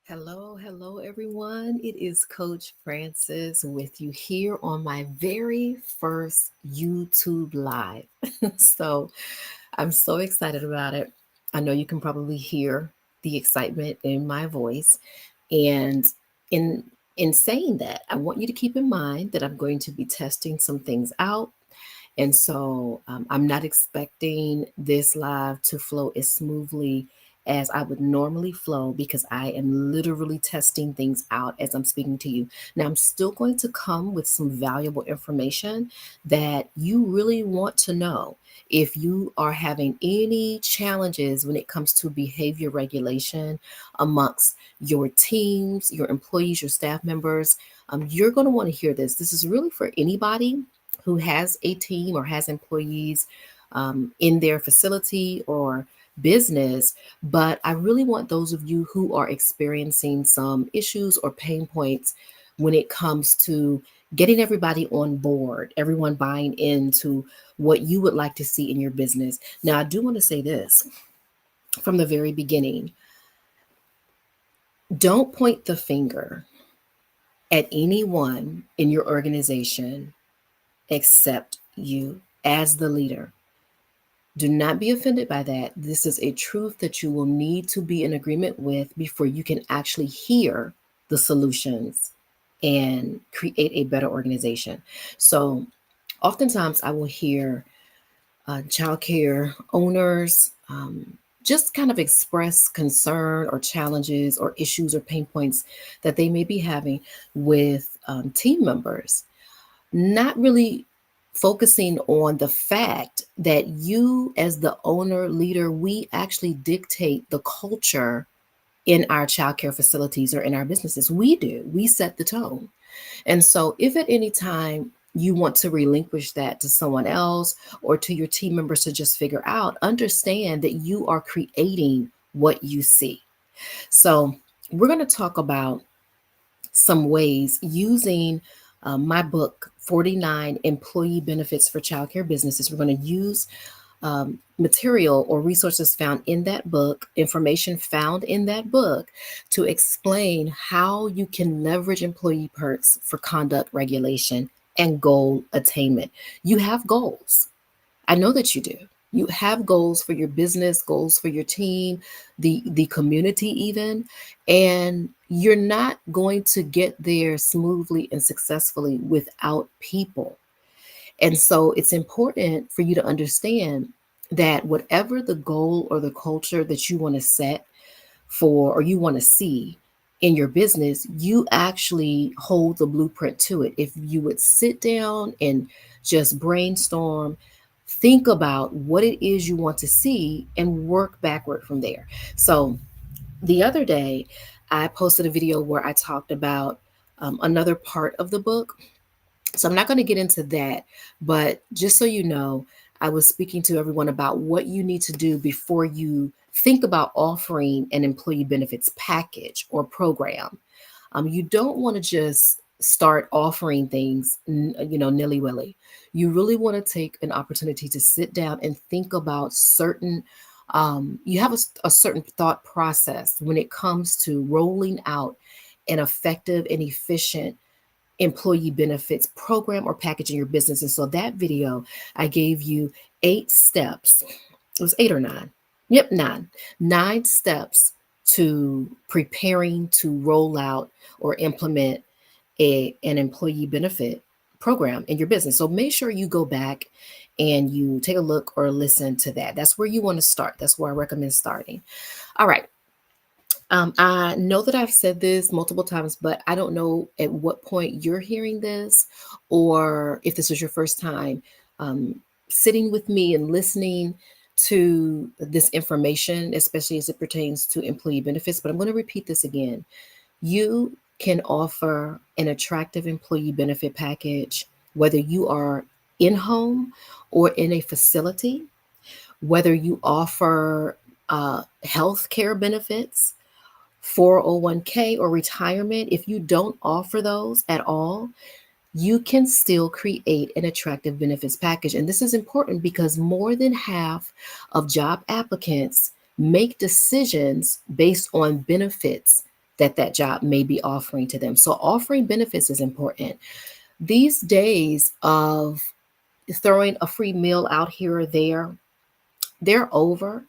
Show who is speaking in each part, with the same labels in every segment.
Speaker 1: Hello, everyone. It is Coach Francis with you here on my very first YouTube Live. So I'm so excited about it. I know you can probably hear the excitement in my voice. And in in saying that, I want you to keep in mind that I'm going to be testing some things out. And so I'm not expecting this live to flow as smoothly as I would normally flow because I am literally testing things out as I'm speaking to you. Now, I'm still going to come with some valuable information that you really want to know. If you are having any challenges when it comes to behavior regulation amongst your teams, your employees, your staff members, you're going to want to hear this. This is really for anybody who has a team or has employees in their facility or business. But I really want those of you who are experiencing some issues or pain points when it comes to getting everybody on board, everyone buying into what you would like to see in your business. Now, I do want to say this from the very beginning: don't point the finger at anyone in your organization except you as the leader. Do not be offended by that. This is a truth that you will need to be in agreement with before you can actually hear the solutions and create a better organization. So, oftentimes I will hear childcare owners just kind of express concern or challenges or issues or pain points that they may be having with team members, not really focusing on the fact that you, as the owner, leader, we actually dictate the culture in our childcare facilities or in our businesses. We do, we set the tone. And so, if at any time you want to relinquish that to someone else or to your team members to just figure out, understand that you are creating what you see. So, we're going to talk about some ways using my book, 49 Employee Benefits for Childcare Businesses. We're going to use material or resources found in that book, information found in that book, to explain how you can leverage employee perks for conduct regulation and goal attainment. You have goals. I know that you do. You have goals for your business, goals for your team, the community even, and you're not going to get there smoothly and successfully without people. And so it's important for you to understand that whatever the goal or the culture that you want to set for or you want to see in your business, you actually hold the blueprint to it. If you would sit down and just brainstorm, think about what it is you want to see and work backward from there. So the other day, I posted a video where I talked about another part of the book. So I'm not going to get into that, but just so you know, I was speaking to everyone about what you need to do before you think about offering an employee benefits package or program. You don't want to just start offering things, nilly willy. You really want to take an opportunity to sit down and think about certain. You have a certain thought process when it comes to rolling out an effective and efficient employee benefits program or package in your business. And so that video, I gave you 8 steps. It was 8 or 9. Yep, 9. 9 steps to preparing to roll out or implement an employee benefit program in your business. So make sure you go back and you take a look or listen to that. That's where you want to start. That's where I recommend starting. All right. I know that I've said this multiple times, but I don't know at what point you're hearing this or if this was your first time sitting with me and listening to this information, especially as it pertains to employee benefits. But I'm going to repeat this again. You can offer an attractive employee benefit package, whether you are in home or in a facility, whether you offer health care benefits, 401k, or retirement. If you don't offer those at all, you can still create an attractive benefits package. And this is important because more than half of job applicants make decisions based on benefits that job may be offering to them. So offering benefits is important. These days of throwing a free meal out here or there, they're over,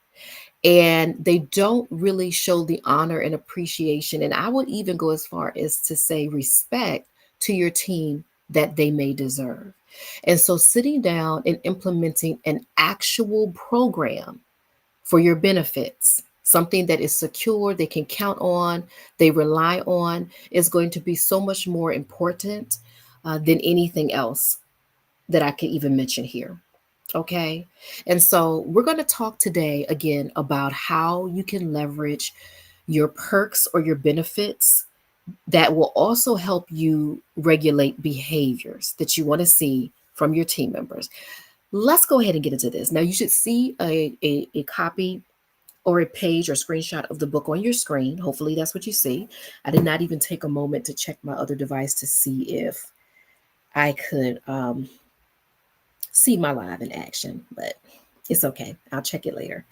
Speaker 1: and they don't really show the honor and appreciation. And I would even go as far as to say respect to your team that they may deserve. And so sitting down and implementing an actual program for your benefits, something that is secure, they can count on, they rely on, is going to be so much more important than anything else that I could even mention here. Okay. And so we're going to talk today again about how you can leverage your perks or your benefits that will also help you regulate behaviors that you want to see from your team members. Let's go ahead and get into this. Now, you should see a copy or a page or screenshot of the book on your screen. Hopefully, that's what you see. I did not even take a moment to check my other device to see if I could see my live in action, but it's okay. I'll check it later.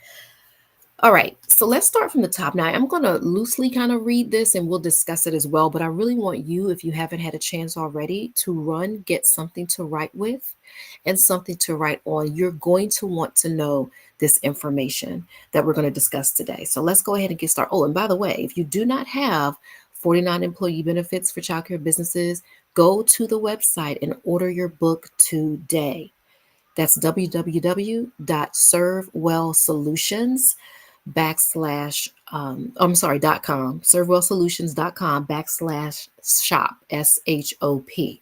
Speaker 1: All right, so let's start from the top. Now, I'm going to loosely kind of read this and we'll discuss it as well, but I really want you, if you haven't had a chance already, to run, get something to write with and something to write on. You're going to want to know this information that we're going to discuss today. So let's go ahead and get started. Oh, and by the way, if you do not have 49 employee benefits for childcare businesses, go to the website and order your book today. That's www.servewellsolutions backslash I'm sorry .com, servewellsolutions.com backslash shop, SHOP.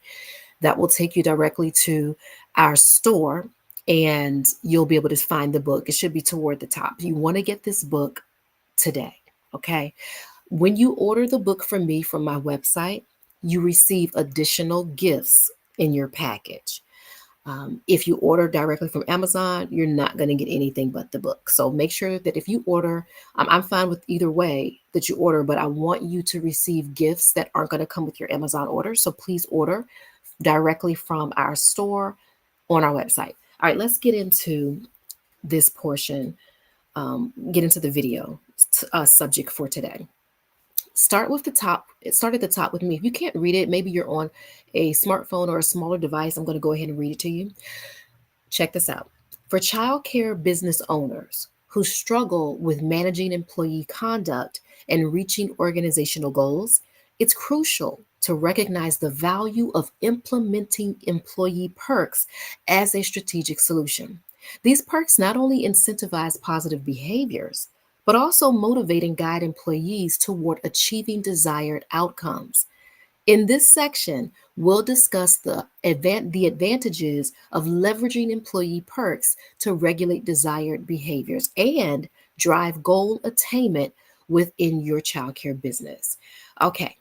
Speaker 1: That will take you directly to our store and you'll be able to find the book. It should be toward the top. You want to get this book today. Okay. When you order the book from me from my website, you receive additional gifts in your package. If you order directly from Amazon, you're not going to get anything but the book. So make sure that if you order, I'm fine with either way that you order, but I want you to receive gifts that aren't going to come with your Amazon order. So please order directly from our store on our website. All right, let's get into this portion, get into the video subject for today. Start with the top. Start at the top with me. If you can't read it, maybe you're on a smartphone or a smaller device. I'm going to go ahead and read it to you. Check this out. For childcare business owners who struggle with managing employee conduct and reaching organizational goals, it's crucial to recognize the value of implementing employee perks as a strategic solution. These perks not only incentivize positive behaviors, but also motivate and guide employees toward achieving desired outcomes. In this section, we'll discuss the advantages of leveraging employee perks to regulate desired behaviors and drive goal attainment within your childcare business. Okay,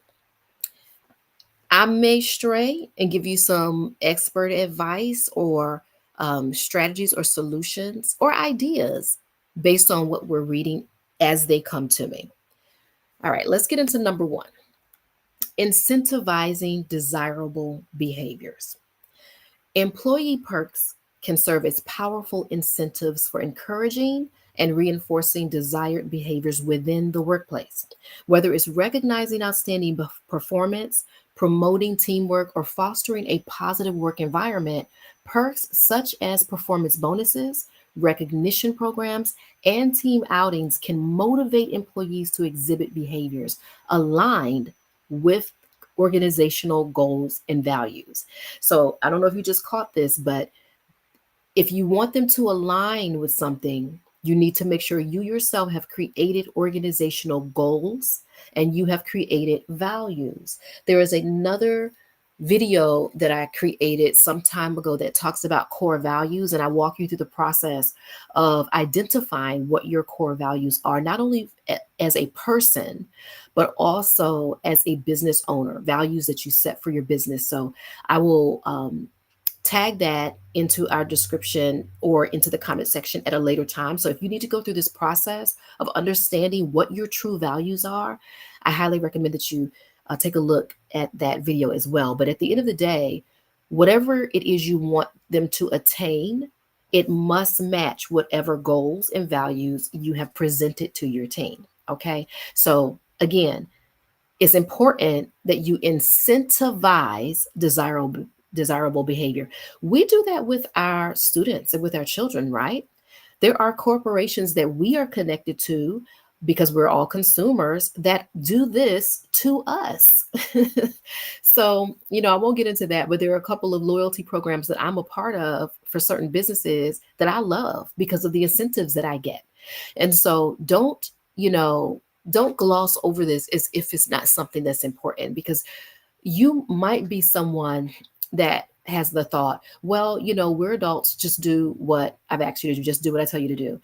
Speaker 1: I may stray and give you some expert advice or strategies or solutions or ideas based on what we're reading as they come to me. All right, let's get into number one, incentivizing desirable behaviors. Employee perks can serve as powerful incentives for encouraging and reinforcing desired behaviors within the workplace. Whether it's recognizing outstanding performance, promoting teamwork, or fostering a positive work environment, perks such as performance bonuses, recognition programs, and team outings can motivate employees to exhibit behaviors aligned with organizational goals and values. So I don't know if you just caught this, but if you want them to align with something, you need to make sure you yourself have created organizational goals and you have created values. There is another video that I created some time ago that talks about core values, and I walk you through the process of identifying what your core values are, not only as a person, but also as a business owner, values that you set for your business. So I will tag that into our description or into the comment section at a later time. So if you need to go through this process of understanding what your true values are, I highly recommend that you take a look at that video as well. But at the end of the day, whatever it is you want them to attain, it must match whatever goals and values you have presented to your team. Okay. So again, It's important that you incentivize desirable behavior. We do that with our students and with our children, right? There are corporations that we are connected to because we're all consumers that do this to us. So, I won't get into that, but there are a couple of loyalty programs that I'm a part of for certain businesses that I love because of the incentives that I get. And so don't gloss over this as if it's not something that's important, because you might be someone that has the thought, well, we're adults, just do what I've asked you to do, just do what I tell you to do.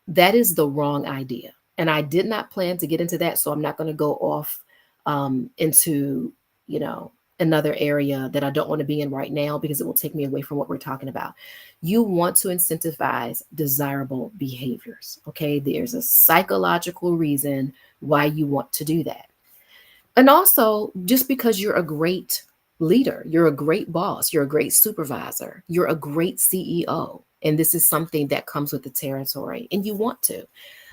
Speaker 1: That is the wrong idea. And I did not plan to get into that, so I'm not going to go off into, you know, another area that I don't want to be in right now because it will take me away from what we're talking about. You want to incentivize desirable behaviors. Okay. There's a psychological reason why you want to do that. And also, just because you're a great leader, you're a great boss, you're a great supervisor, you're a great CEO. And this is something that comes with the territory, and you want to.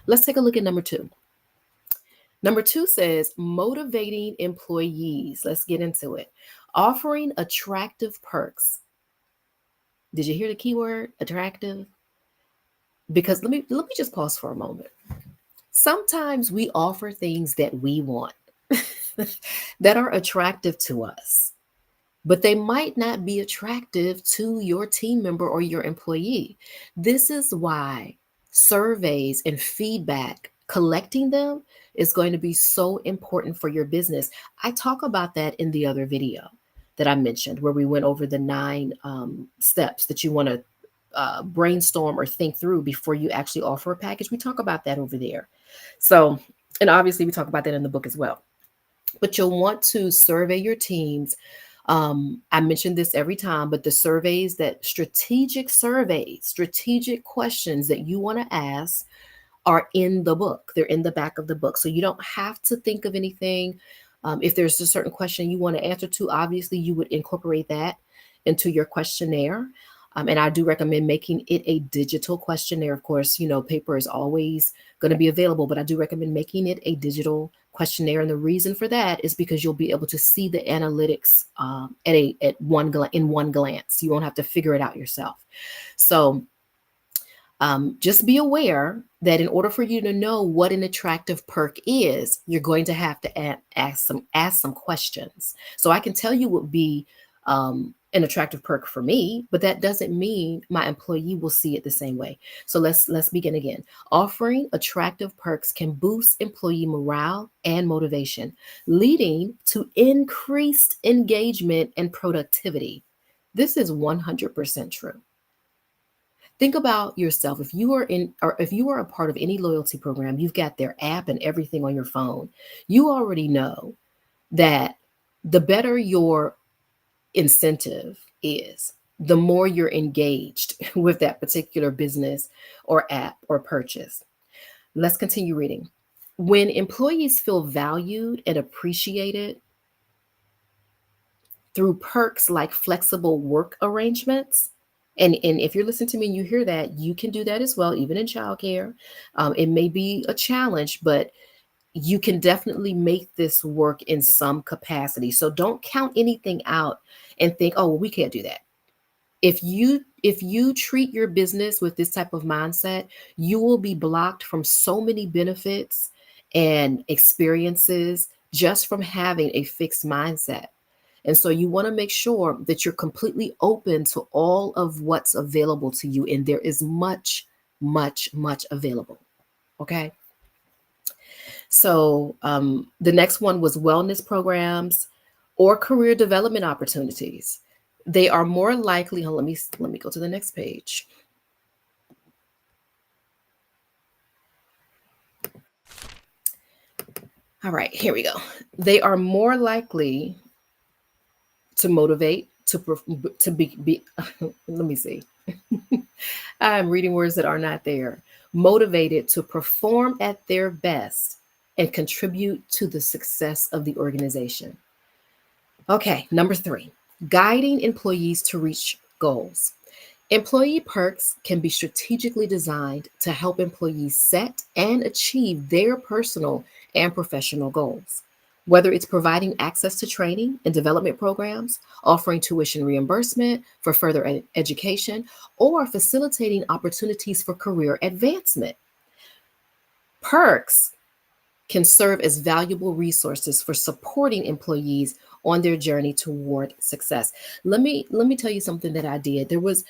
Speaker 1: Let's take a look at number two. Number two says motivating employees. Let's get into it. Offering attractive perks. Did you hear the keyword attractive? Because let me just pause for a moment. Sometimes we offer things that we want that are attractive to us, but they might not be attractive to your team member or your employee. This is why surveys and feedback, collecting them, is going to be so important for your business. I talk about that in the other video that I mentioned, where we went over the 9 steps that you want to brainstorm or think through before you actually offer a package. We talk about that over there. So, and obviously, we talk about that in the book as well. But you'll want to survey your teams. I mention this every time, but the surveys, that strategic surveys, strategic questions that you want to ask are in the book. They're in the back of the book. So you don't have to think of anything. If there's a certain question you want to answer to, obviously you would incorporate that into your questionnaire. And I do recommend making it a digital questionnaire. Of course, paper is always going to be available, but I do recommend making it a digital questionnaire. And the reason for that is because you'll be able to see the analytics in one glance. You won't have to figure it out yourself. So just be aware that in order for you to know what an attractive perk is, you're going to have to ask some questions. So I can tell you what would be an attractive perk for me, but that doesn't mean my employee will see it the same way. So let's begin again. Offering attractive perks can boost employee morale and motivation, leading to increased engagement and productivity. This is 100% true. Think about yourself. If you are a part of any loyalty program, you've got their app and everything on your phone. You already know that the better your incentive is, the more you're engaged with that particular business or app or purchase. Let's continue reading. When employees feel valued and appreciated through perks like flexible work arrangements, and if you're listening to me and you hear that, you can do that as well, even in childcare. It may be a challenge, but you can definitely make this work in some capacity. So don't count anything out and think, oh, well, we can't do that. If you treat your business with this type of mindset, you will be blocked from so many benefits and experiences just from having a fixed mindset. And so you want to make sure that you're completely open to all of what's available to you. And there is much, much, much available. Okay. So the next one was wellness programs or career development opportunities. They are more likely, let me go to the next page. All right, here we go. They are more likely to motivate, to be let me see. I'm reading words that are not there. Motivated to perform at their best and contribute to the success of the organization. Okay, number 3, guiding employees to reach goals. Employee perks can be strategically designed to help employees set and achieve their personal and professional goals. whether it's providing access to training and development programs, offering tuition reimbursement for further education, or facilitating opportunities for career advancement. Perks can serve as valuable resources for supporting employees on their journey toward success. Let me tell you something that I did. There was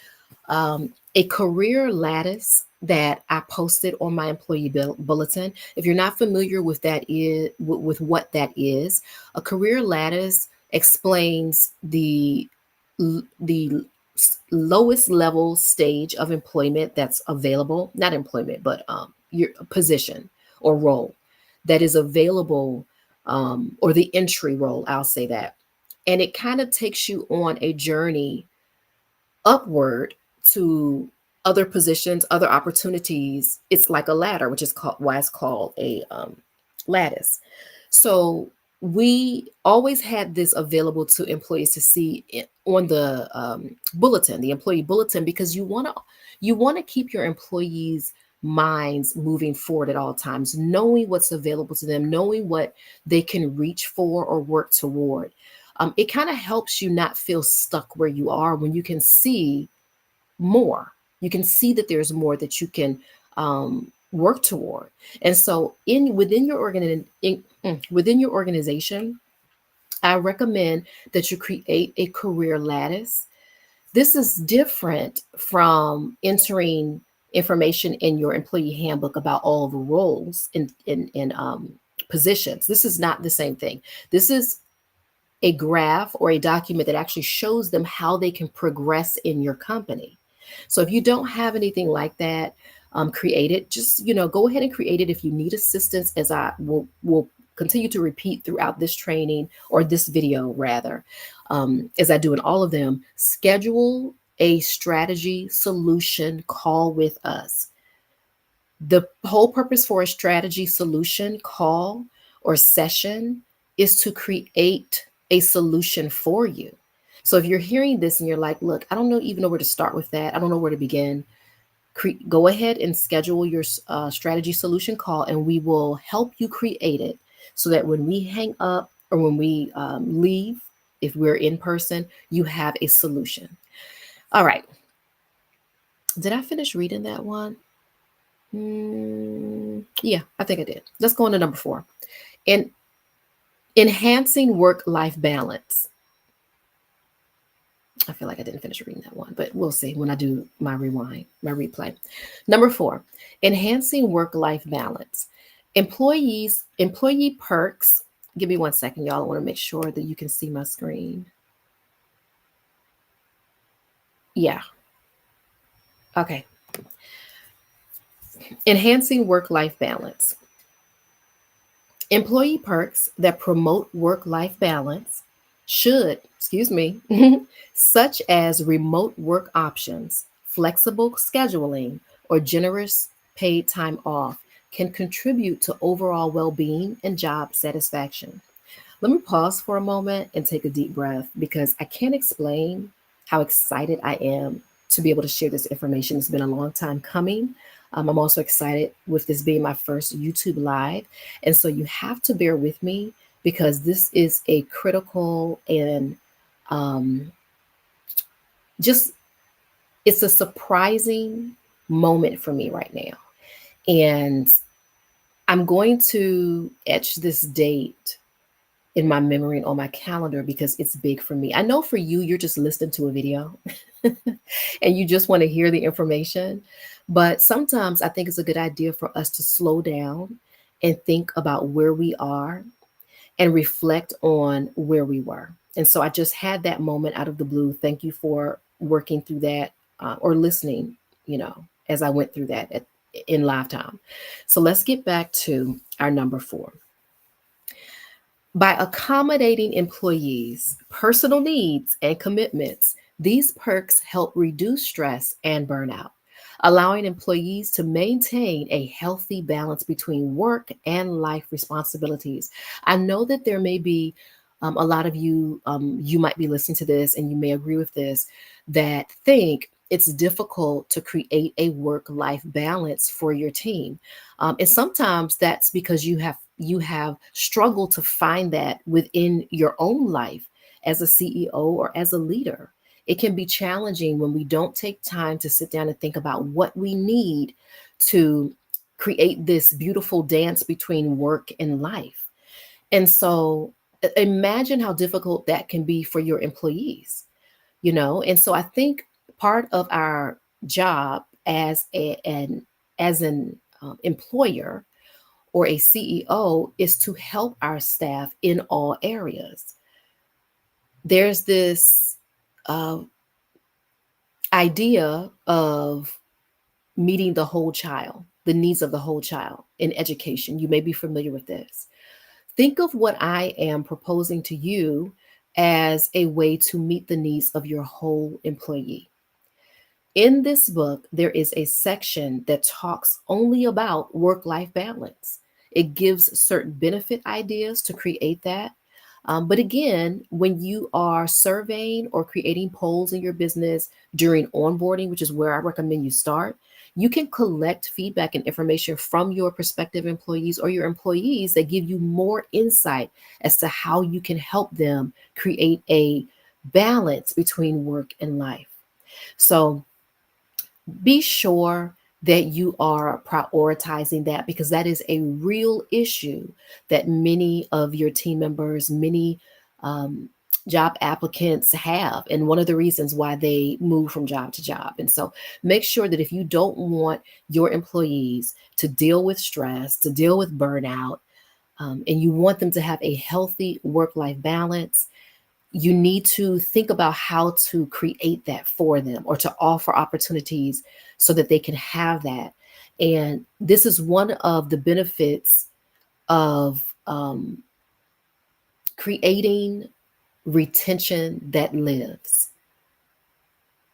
Speaker 1: a career lattice that I posted on my employee bulletin. If you're not familiar with with what that is, a career lattice explains the lowest level stage of employment that's available, not employment, but your position or role that is available, or the entry role, I'll say that. And it kind of takes you on a journey upward to other positions, other opportunities. It's like a ladder, which is called why it's called a lattice. So we always had this available to employees to see on the bulletin, the employee bulletin, because you want to keep your employees' minds moving forward at all times, knowing what's available to them, knowing what they can reach for or work toward. It kind of helps you not feel stuck where you are when you can see more. You can see that there's more that you can work toward. And so, in within your organization, I recommend that you create a career lattice. This is different from entering information in your employee handbook about all the roles in positions. This is not the same thing. This is a graph or a document that actually shows them how they can progress in your company. So if you don't have anything like that, create it. Just go ahead and create it. If you need assistance, as I will continue to repeat throughout this training or this video rather, as I do in all of them, schedule a strategy solution call with us. The whole purpose for a strategy solution call or session is to create a solution for you. So if you're hearing this and you're like, look, I don't know even know where to start with that. I don't know where to begin. Go ahead and schedule your strategy solution call, and we will help you create it so that when we hang up or when we leave, if we're in person, you have a solution. All right. Did I finish reading that one? Yeah, I think I did. Let's go on to number 4. In enhancing work-life balance. I feel like I didn't finish reading that one, but we'll see when I do my replay. Number 4, enhancing work-life balance. Employee perks. Give me 1 second, y'all. I want to make sure that you can see my screen. Yeah. Okay. Enhancing work-life balance. Employee perks that promote work-life balance should, such as remote work options, flexible scheduling, or generous paid time off, can contribute to overall well-being and job satisfaction. Let me pause for a moment and take a deep breath because I can't explain how excited I am to be able to share this information. It's been a long time coming. I'm also excited with this being my first YouTube live. And so you have to bear with me because this is a critical and just, it's a surprising moment for me right now. And I'm going to etch this date in my memory and on my calendar because it's big for me. I know for you, you're just listening to a video and you just want to hear the information. But sometimes I think it's a good idea for us to slow down and think about where we are and reflect on where we were. And so I just had that moment out of the blue. Thank you for working through that or listening, as I went through that in live time. So let's get back to our number 4. By accommodating employees' personal needs and commitments, these perks help reduce stress and burnout, allowing employees to maintain a healthy balance between work and life responsibilities. I know that there may be a lot of you, you might be listening to this and you may agree with this, that think it's difficult to create a work-life balance for your team. And sometimes that's because you have you have struggled to find that within your own life as a CEO or as a leader. It can be challenging when we don't take time to sit down and think about what we need to create this beautiful dance between work and life. And so imagine how difficult that can be for your employees, you know? And so I think part of our job as an employer or a CEO is to help our staff in all areas. There's this uh, idea of meeting the whole child, the needs of the whole child in education. You may be familiar with this. Think of what I am proposing to you as a way to meet the needs of your whole employee. In this book, there is a section that talks only about work life balance. It gives certain benefit ideas to create that. But again, when you are surveying or creating polls in your business during onboarding, which is where I recommend you start, you can collect feedback and information from your prospective employees or your employees that give you more insight as to how you can help them create a balance between work and life. So, be sure that you are prioritizing that because that is a real issue that many of your team members, many um, job applicants have, and one of the reasons why they move from job to job. And so make sure that if you don't want your employees to deal with stress, to deal with burnout, and you want them to have a healthy work life balance, you need to think about how to create that for them or to offer opportunities so that they can have that. And this is one of the benefits of creating retention that lives.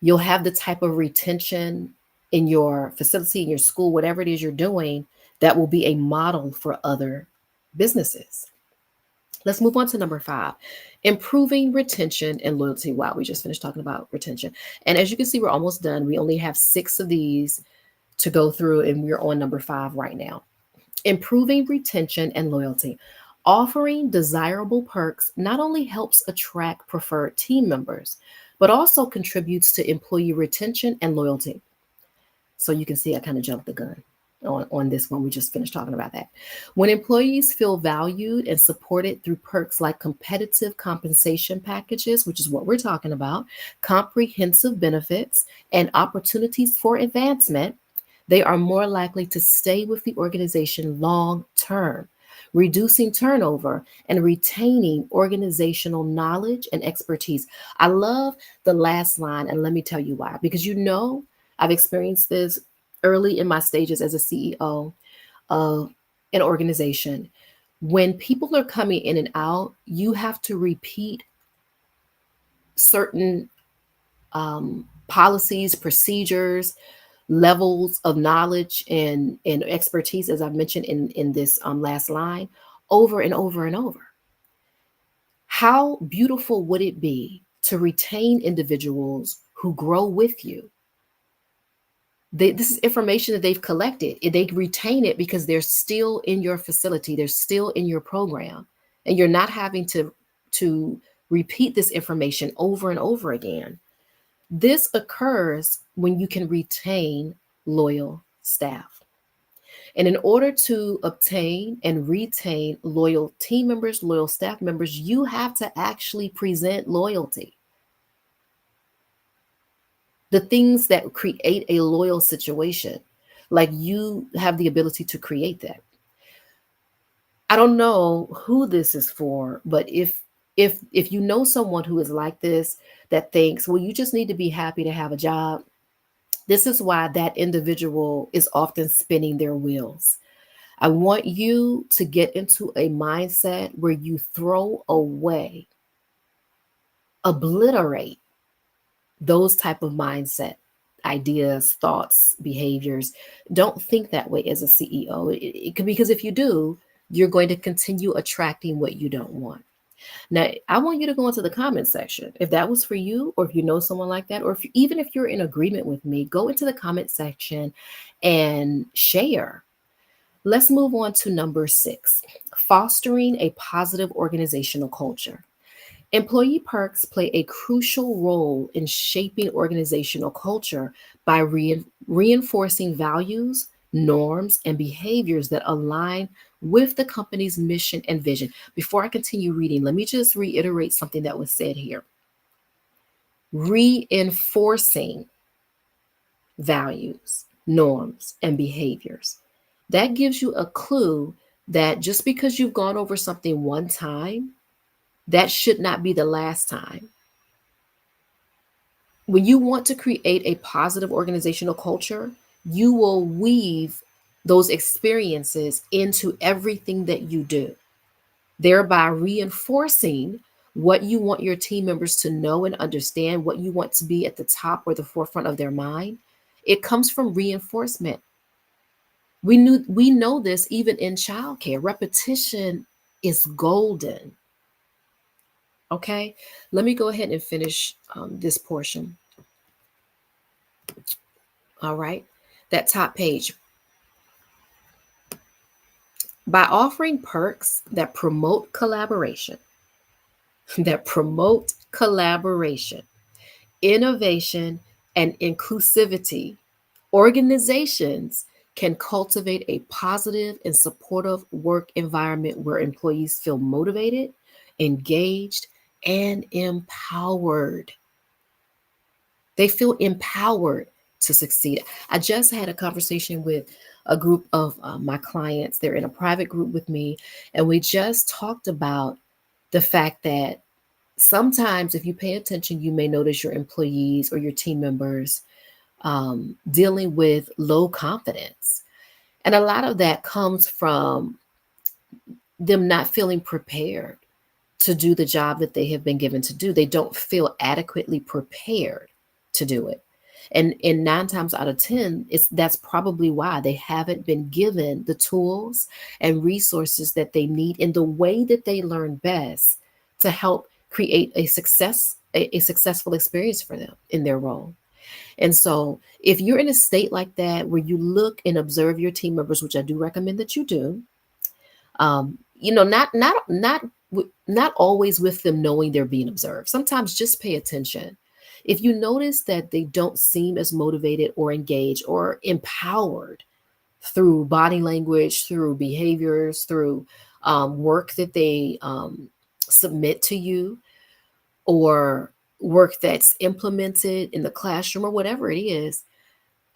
Speaker 1: You'll have the type of retention in your facility, in your school, whatever it is you're doing, that will be a model for other businesses. Let's move on to number 5, improving retention and loyalty. Wow, we just finished talking about retention. And as you can see, we're almost done. We only have 6 of these to go through, and we're on number 5 right now. Improving retention and loyalty. Offering desirable perks not only helps attract preferred team members, but also contributes to employee retention and loyalty. So you can see I kind of jumped the gun on this one. We just finished talking about that. When employees feel valued and supported through perks like competitive compensation packages, which is what we're talking about, comprehensive benefits, and opportunities for advancement, they are more likely to stay with the organization long term, reducing turnover and retaining organizational knowledge and expertise. I love the last line, and let me tell you why. Because I've experienced this early in my stages as a CEO of an organization. When people are coming in and out, you have to repeat certain policies, procedures, levels of knowledge and expertise, as I've mentioned in this last line, over and over and over. How beautiful would it be to retain individuals who grow with you? This is information that they've collected. They retain it because they're still in your facility, they're still in your program, and you're not having to repeat this information over and over again. This occurs when you can retain loyal staff. And in order to obtain and retain loyal team members, loyal staff members, you have to actually present loyalty. The things that create a loyal situation, like you have the ability to create that. I don't know who this is for, but if you know someone who is like this, that thinks, well, you just need to be happy to have a job, this is why that individual is often spinning their wheels. I want you to get into a mindset where you throw away, obliterate those type of mindset ideas, thoughts, behaviors. Don't think that way as a CEO. It could, because if you do, you're going to continue attracting what you don't want. Now, I want you to go into the comment section. If that was for you, or if you know someone like that, or even if you're in agreement with me, go into the comment section and share. Let's move on to number 6, fostering a positive organizational culture. Employee perks play a crucial role in shaping organizational culture by reinforcing values, norms, and behaviors that align with the company's mission and vision. Before I continue reading, let me just reiterate something that was said here. Reinforcing values, norms, and behaviors. That gives you a clue that just because you've gone over something one time, that should not be the last time. When you want to create a positive organizational culture, you will weave those experiences into everything that you do, thereby reinforcing what you want your team members to know and understand, what you want to be at the top or the forefront of their mind. It comes from reinforcement. We know this even in childcare. Repetition is golden. Okay, let me go ahead and finish this portion. All right, that top page. By offering perks that promote collaboration, that promote collaboration, innovation, and inclusivity, organizations can cultivate a positive and supportive work environment where employees feel motivated, engaged, and empowered. They feel empowered to succeed. I just had a conversation with a group of my clients. They're in a private group with me, and we just talked about the fact that sometimes, if you pay attention, you may notice your employees or your team members dealing with low confidence. And a lot of that comes from them not feeling prepared to do the job that they have been given to do. They don't feel adequately prepared to do it. And in 9 times out of 10, that's probably why they haven't been given the tools and resources that they need in the way that they learn best to help create a successful experience for them in their role. And so if you're in a state like that where you look and observe your team members, which I do recommend that you do, not always with them knowing they're being observed. Sometimes just pay attention. If you notice that they don't seem as motivated or engaged or empowered through body language, through behaviors, through work that they submit to you, or work that's implemented in the classroom or whatever it is,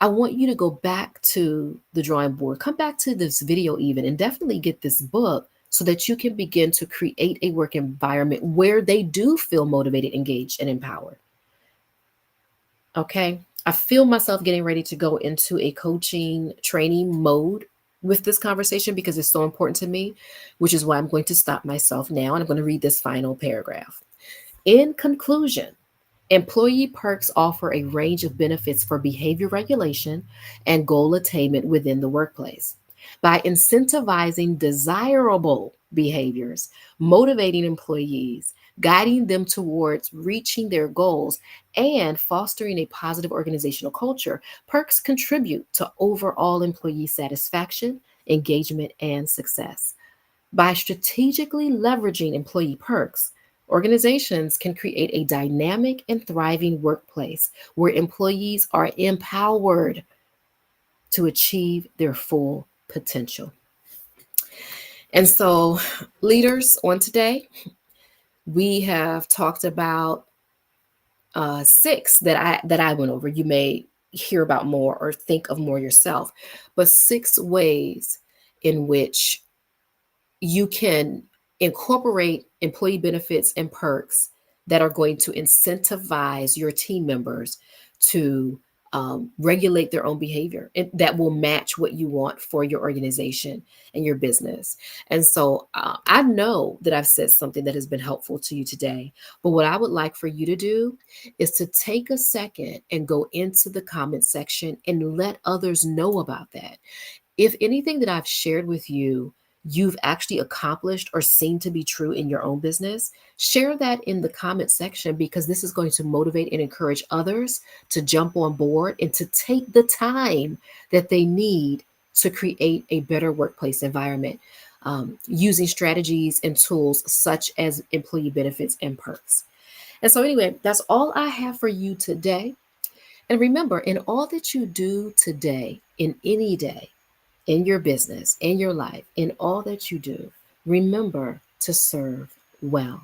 Speaker 1: I want you to go back to the drawing board, come back to this video even, and definitely get this book so that you can begin to create a work environment where they do feel motivated, engaged, and empowered. Okay. I feel myself getting ready to go into a coaching training mode with this conversation because it's so important to me, which is why I'm going to stop myself now and I'm going to read this final paragraph. In conclusion, employee perks offer a range of benefits for behavior regulation and goal attainment within the workplace. By incentivizing desirable behaviors, motivating employees, guiding them towards reaching their goals, and fostering a positive organizational culture, perks contribute to overall employee satisfaction, engagement, and success. By strategically leveraging employee perks, organizations can create a dynamic and thriving workplace where employees are empowered to achieve their full potential. And so, leaders, on today, we have talked about 6 that I went over. You may hear about more or think of more yourself, but 6 ways in which you can incorporate employee benefits and perks that are going to incentivize your team members to regulate their own behavior and that will match what you want for your organization and your business. And so I know that I've said something that has been helpful to you today, but what I would like for you to do is to take a second and go into the comment section and let others know about that. If anything that I've shared with you, you've actually accomplished or seen to be true in your own business, share that in the comment section because this is going to motivate and encourage others to jump on board and to take the time that they need to create a better workplace environment, using strategies and tools such as employee benefits and perks. And so, anyway, that's all I have for you today. And remember, in all that you do today, in any day, in your business, in your life, in all that you do, remember to serve well.